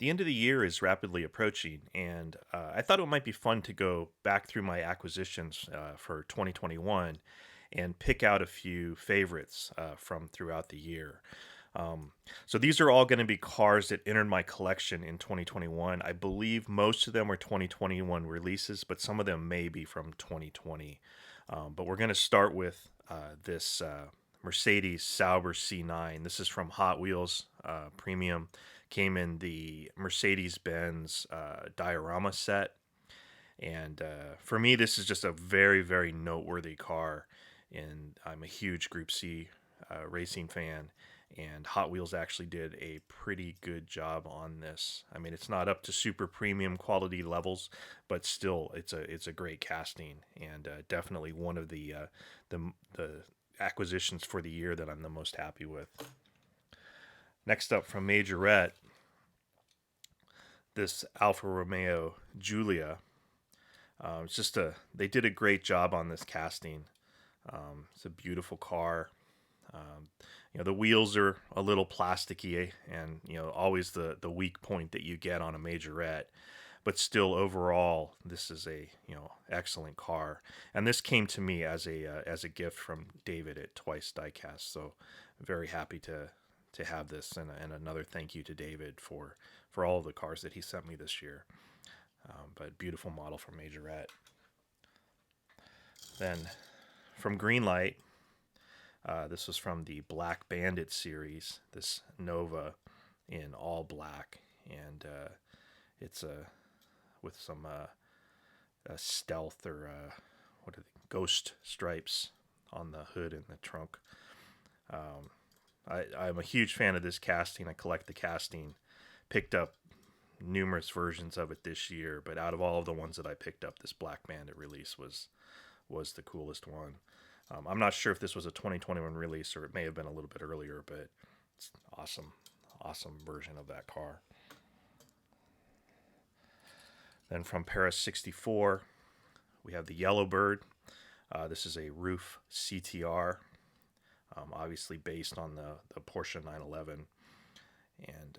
The end of the year is rapidly approaching, and I thought it might be fun to go back through my acquisitions for 2021 and pick out a few favorites from throughout the year. Um, so these are all going to be cars that entered my collection in 2021. I believe most of them were 2021 releases, but some of them may be from 2020. But we're going to start with this Mercedes Sauber C9. This is from Hot Wheels Premium. Came in the Mercedes-Benz diorama set. And for me, this is just a very, very noteworthy car. And I'm a huge Group C racing fan. And Hot Wheels actually did a pretty good job on this. I mean, it's not up to super premium quality levels, but still, it's a great casting, and definitely one of the acquisitions for the year that I'm the most happy with. Next up from Majorette, this Alfa Romeo Giulia. It's just they did a great job on this casting. It's a beautiful car. Um, the wheels are a little plasticky, and always the weak point that you get on a Majorette. But still, overall, this is a excellent car, and this came to me as a gift from David at Twice Diecast. So, very happy to have this, and another thank you to David for all of the cars that he sent me this year. But beautiful model from Majorette. Then from Greenlight, this was from the Black Bandit series. This Nova in all black, and it's with some stealth or what are they, ghost stripes on the hood and the trunk. I'm a huge fan of this casting. I collect the casting. Picked up numerous versions of it this year, but out of all of the ones that I picked up, this Black Bandit release was the coolest one. I'm not sure if this was a 2021 release or it may have been a little bit earlier, but it's awesome version of that car. Then from Paris 64, we have the Yellowbird. This is a roof CTR, obviously based on the Porsche 911, and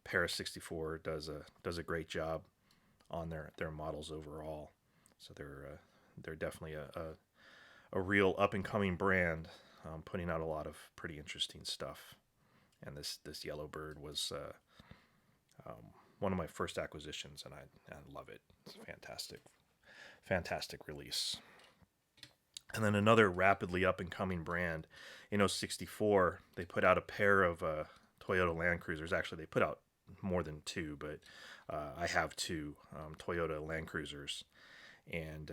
Paris 64 does a great job on their models overall. So they're definitely a real up and coming brand, putting out a lot of pretty interesting stuff. And this Yellowbird was one of my first acquisitions, and I love it. It's a fantastic release. And then another rapidly up and coming brand, Inno64. They put out a pair of Toyota Land Cruisers. Actually, they put out more than two, but I have two Toyota Land Cruisers, and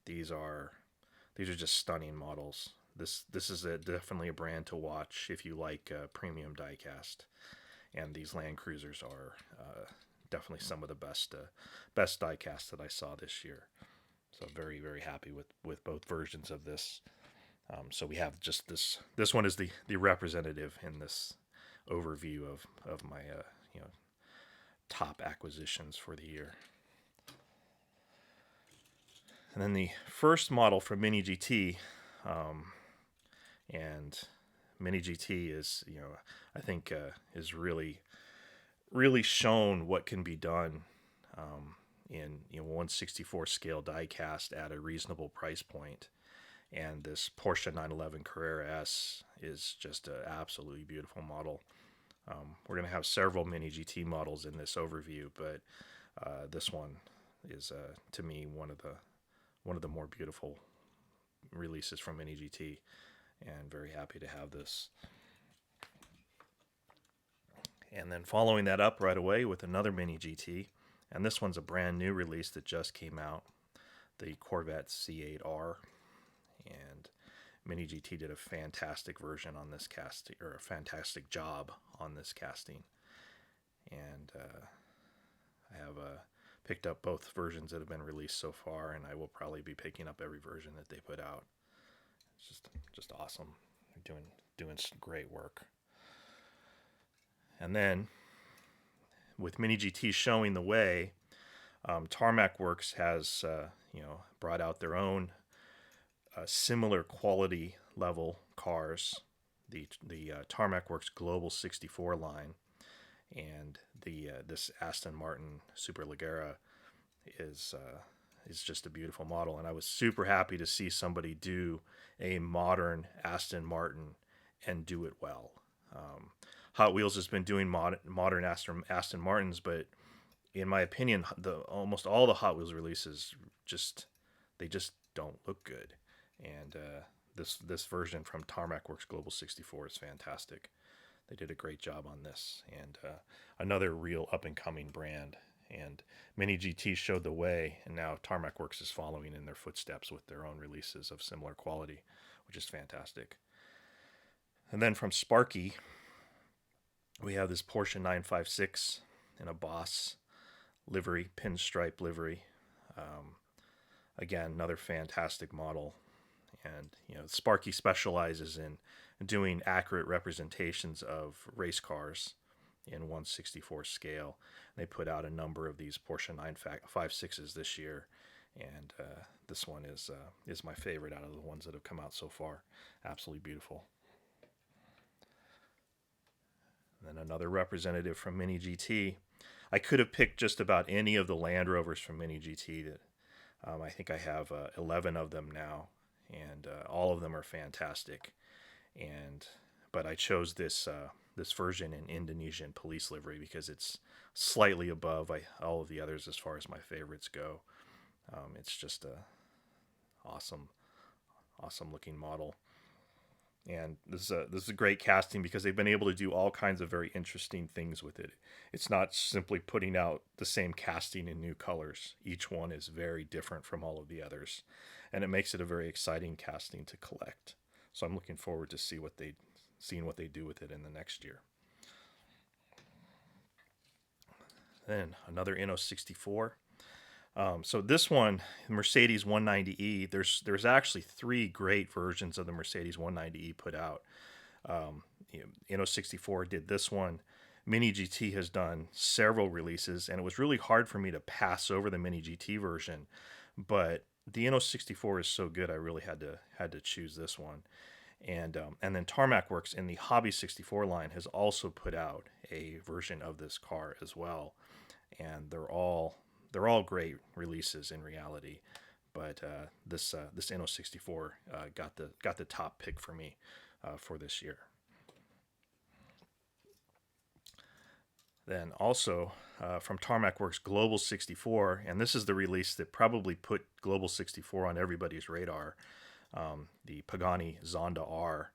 these are just stunning models. This is definitely a brand to watch if you like premium diecast, and these Land Cruisers are definitely some of the best diecast that I saw this year. So very, very happy with both versions of this. So we have just this one is the representative in this overview of my top acquisitions for the year. And then the first model from Mini GT, and Mini GT is I think is really shown what can be done in 1/64 scale diecast at a reasonable price point. And this Porsche 911 Carrera S is just an absolutely beautiful model. We're going to have several Mini GT models in this overview, but this one is to me one of the more beautiful releases from Mini GT, and very happy to have this. And then following that up right away with another Mini GT, and this one's a brand new release that just came out, the Corvette C8R. And Mini GT did a fantastic version on this casting, or a fantastic job on this casting. And I have picked up both versions that have been released so far, and I will probably be picking up every version that they put out. It's just awesome. They're doing some great work. And then with Mini GT showing the way, Tarmac Works has brought out their own similar quality level cars, the Tarmac Works Global 64 line, and the this Aston Martin Superleggera is just a beautiful model, and I was super happy to see somebody do a modern Aston Martin and do it well. Um, Hot Wheels has been doing modern Aston Martins, but in my opinion, the almost all the Hot Wheels releases just they just don't look good, and this version from Tarmac Works Global 64 is fantastic. They did a great job on this, and another real up and coming brand. And Mini GT showed the way, and now Tarmac Works is following in their footsteps with their own releases of similar quality, which is fantastic. And then from Sparky, we have this Porsche 956 in a Boss livery, pinstripe livery. Um, Again, another fantastic model. And Sparky specializes in doing accurate representations of race cars in 1/64 scale. They put out a number of these Porsche 956s this year, and this one is my favorite out of the ones that have come out so far. Absolutely beautiful. And then another representative from Mini GT. I could have picked just about any of the Land Rovers from Mini GT. That I think I have 11 of them now, and all of them are fantastic. But I chose this version in Indonesian police livery because it's slightly above all of the others as far as my favorites go. It's just a awesome looking model. And this is a great casting because they've been able to do all kinds of very interesting things with it. It's not simply putting out the same casting in new colors. Each one is very different from all of the others, and it makes it a very exciting casting to collect. So I'm looking forward to seeing what they do with it in the next year. Then another Inno64. So this one, Mercedes 190E, there's actually 3 great versions of the Mercedes 190E put out. Inno64 did this one. Mini GT has done several releases, and it was really hard for me to pass over the Mini GT version. But the Inno64 is so good, I really had to choose this one. And then Tarmac Works in the Hobby 64 line has also put out a version of this car as well, and they're all great releases in reality, but this Inno64 got the top pick for me for this year. Then also from Tarmac Works Global 64, and this is the release that probably put Global 64 on everybody's radar, the Pagani Zonda R.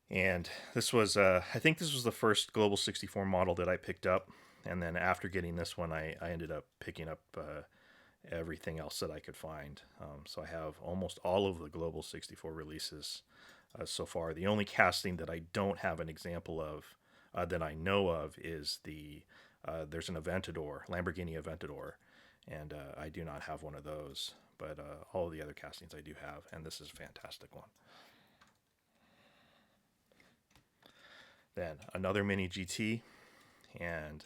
And this was, I think this was the first Global 64 model that I picked up. And then after getting this one, I ended up picking up everything else that I could find. So I have almost all of the Global 64 releases so far. The only casting that I don't have an example of that I know of is there's an Aventador, Lamborghini Aventador, and I do not have one of those. But all of the other castings I do have, and this is a fantastic one. Then another Mini GT, and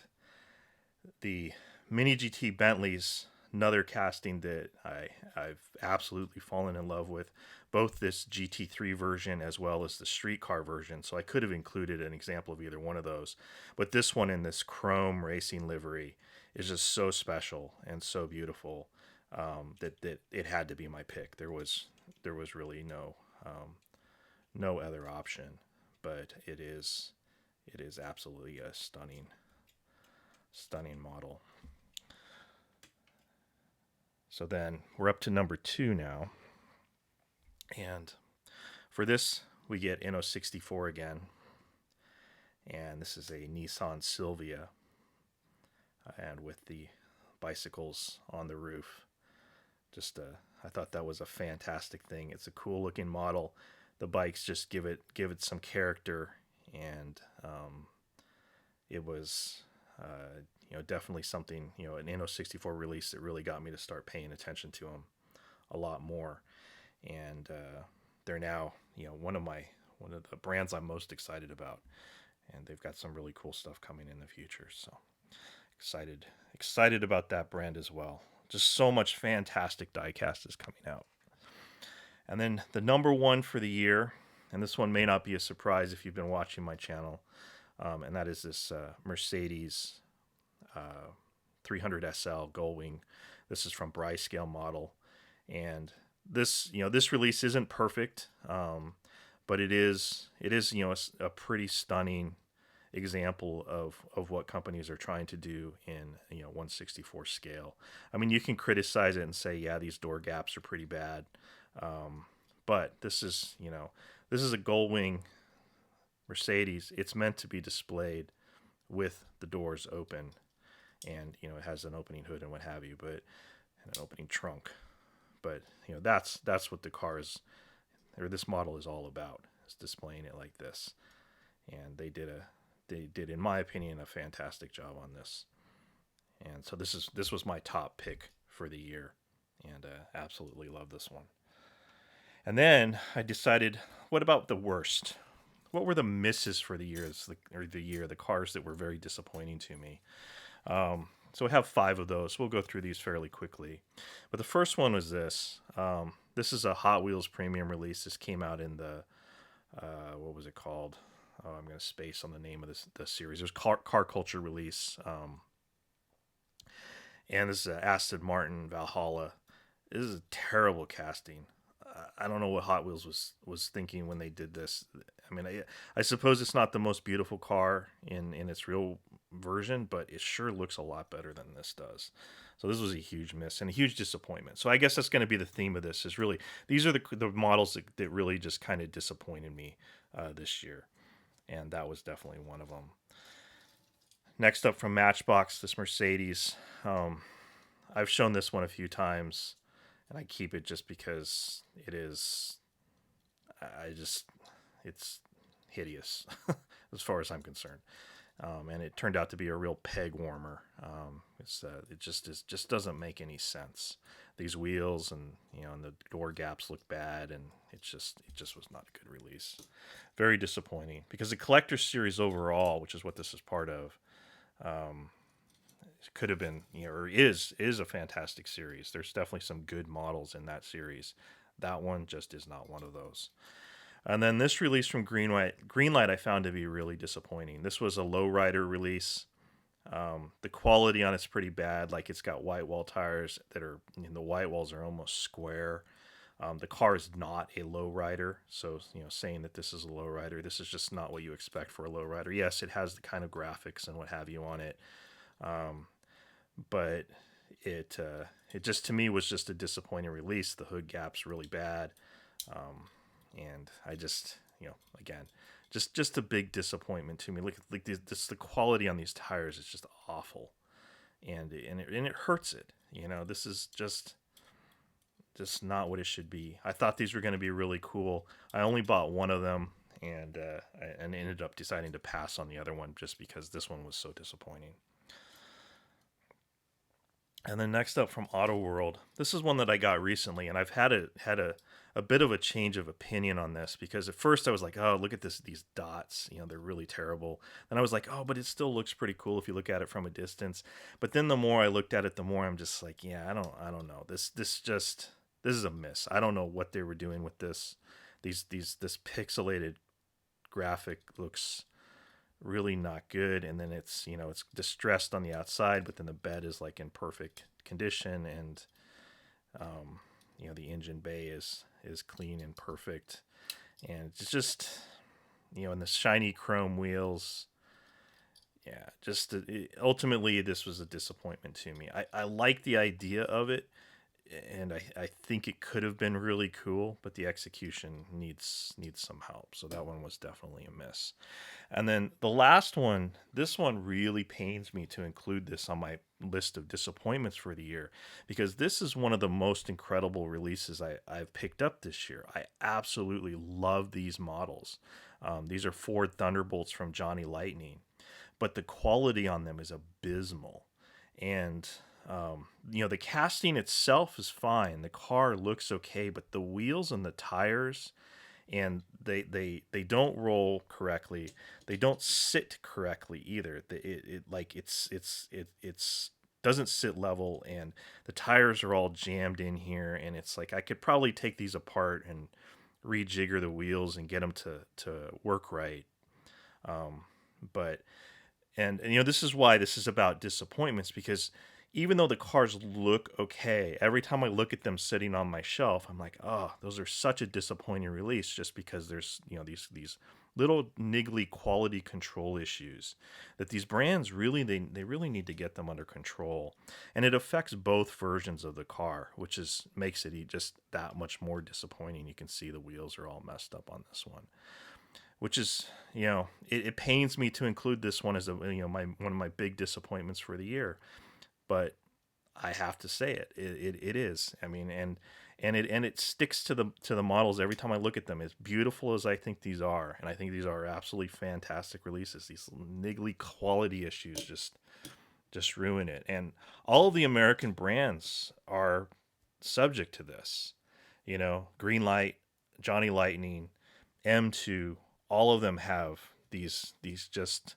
the Mini GT Bentley's another casting that I've absolutely fallen in love with, both this GT3 version as well as the streetcar version. So I could have included an example of either one of those, but this one in this chrome racing livery is just so special and so beautiful that it had to be my pick. There was really no other option, but it is absolutely a stunning model. So then we're up to number 2 now, and for this we get Inno64 again, and this is a Nissan Silvia, and with the bicycles on the roof. I thought that was a fantastic thing. It's a cool looking model. The bikes just give it some character, and it was definitely something, an Inno64 release that really got me to start paying attention to them a lot more. And they're now one of the brands I'm most excited about, and they've got some really cool stuff coming in the future. So excited about that brand as well. Just so much fantastic diecast is coming out. And then the number 1 for the year, and this one may not be a surprise if you've been watching my channel, and that is this Mercedes 300 SL Gullwing. This is from Briscale model, and this release isn't perfect, but it is a pretty stunning example of what companies are trying to do in 1/64 scale. I mean, you can criticize it and say, yeah, these door gaps are pretty bad, but this is a Gullwing Mercedes. It's meant to be displayed with the doors open, and it has an opening hood and what have you, but and an opening trunk. But that's what the car is, or this model is all about, is displaying it like this. And they did, in my opinion, a fantastic job on this. And so this was my top pick for the year, and absolutely love this one. And then I decided, what about the worst? What were the misses for the year? The cars that were very disappointing to me. So we have 5 of those. We'll go through these fairly quickly. But the first one was this. This is a Hot Wheels premium release. This came out in the what was it called? Oh, I'm going to space on the name of the series. There's car culture release, and this is Aston Martin Valhalla. This is a terrible casting. I don't know what Hot Wheels was thinking when they did this. I mean, I suppose it's not the most beautiful car in its real version, but it sure looks a lot better than this does. So this was a huge miss and a huge disappointment. So I guess that's going to be the theme of this, is really these are the models that really just kind of disappointed me this year. And that was definitely one of them. Next up from Matchbox, this Mercedes. I've shown this one a few times, and I keep it just because it is. It's hideous as far as I'm concerned, and it turned out to be a real peg warmer. It just doesn't make any sense. These wheels and the door gaps look bad, and it just was not a good release. Very disappointing, because the collector's series overall, which is what this is part of, could have been, or is a fantastic series. There's definitely some good models in that series. That one just is not one of those. And then this release from Greenlight I found to be really disappointing. This was a lowrider release. The quality on it's pretty bad. Like, it's got white wall tires that are, the white walls are almost square. The car is not a lowrider, so saying that this is a lowrider, this is just not what you expect for a lowrider. Yes, it has the kind of graphics and what have you on it, but it just, to me, was just a disappointing release. The hood gap's really bad, and I just again, just a big disappointment to me. Like the quality on these tires is just awful, and it hurts it. This is just not what it should be. I thought these were going to be really cool. I only bought one of them, and ended up deciding to pass on the other one just because this one was so disappointing. And then next up from Auto World, this is one that I got recently, and I've had a bit of a change of opinion on this, because at first I was like, oh, look at these dots, they're really terrible. Then I was like, oh, but it still looks pretty cool if you look at it from a distance. But then the more I looked at it, the more I'm just like, yeah, I don't know. This is a miss. I don't know what they were doing with this. This pixelated graphic looks really not good, and then it's distressed on the outside, but then the bed is like in perfect condition, and the engine bay is clean and perfect, and it's just and the shiny chrome wheels. Yeah, ultimately this was a disappointment to me. I like the idea of it, and I think it could have been really cool, but the execution needs some help. So that one was definitely a miss. And then the last one, this one really pains me to include this on my list of disappointments for the year, because this is one of the most incredible releases I've picked up this year. I absolutely love these models. These are Ford Thunderbolts from Johnny Lightning, but the quality on them is abysmal. And the casting itself is fine. The car looks okay, but the wheels and the tires, and they don't roll correctly. They don't sit correctly either. It's doesn't sit level, and the tires are all jammed in here. And it's like, I could probably take these apart and rejigger the wheels and get them to work right. But and you know, this is why this is about disappointments, because even though the cars look okay, every time I look at them sitting on my shelf, I'm like, oh, those are such a disappointing release, just because there's, you know, these little niggly quality control issues that these brands really, they really need to get them under control. And it affects both versions of the car, which is makes it just that much more disappointing. You can see the wheels are all messed up on this one, which is, you know, it pains me to include this one as a, you know, my one of my big disappointments for the year, but I have to say it. It is. I mean, and it sticks to the models every time I look at them. As beautiful as I think these are, and I think these are absolutely fantastic releases, these niggly quality issues just ruin it. And all of the American brands are subject to this. You know, Greenlight, Johnny Lightning, M2, all of them have these just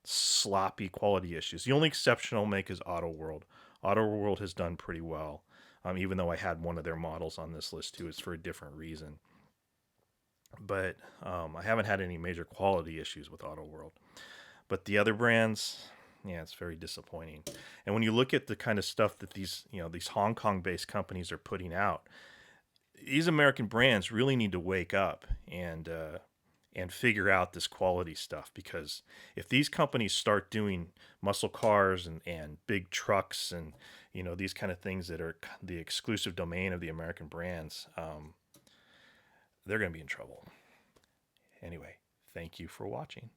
sloppy quality issues. The only exception I'll make is Auto World. Auto World has done pretty well, even though I had one of their models on this list too. It's for a different reason. But I haven't had any major quality issues with Auto World. But the other brands, yeah, it's very disappointing. And when you look at the kind of stuff that these, you know, these Hong Kong-based companies are putting out, these American brands really need to wake up and figure out this quality stuff, because if these companies start doing muscle cars and big trucks and, you know, these kind of things that are the exclusive domain of the American brands, they're going to be in trouble. Anyway, thank you for watching.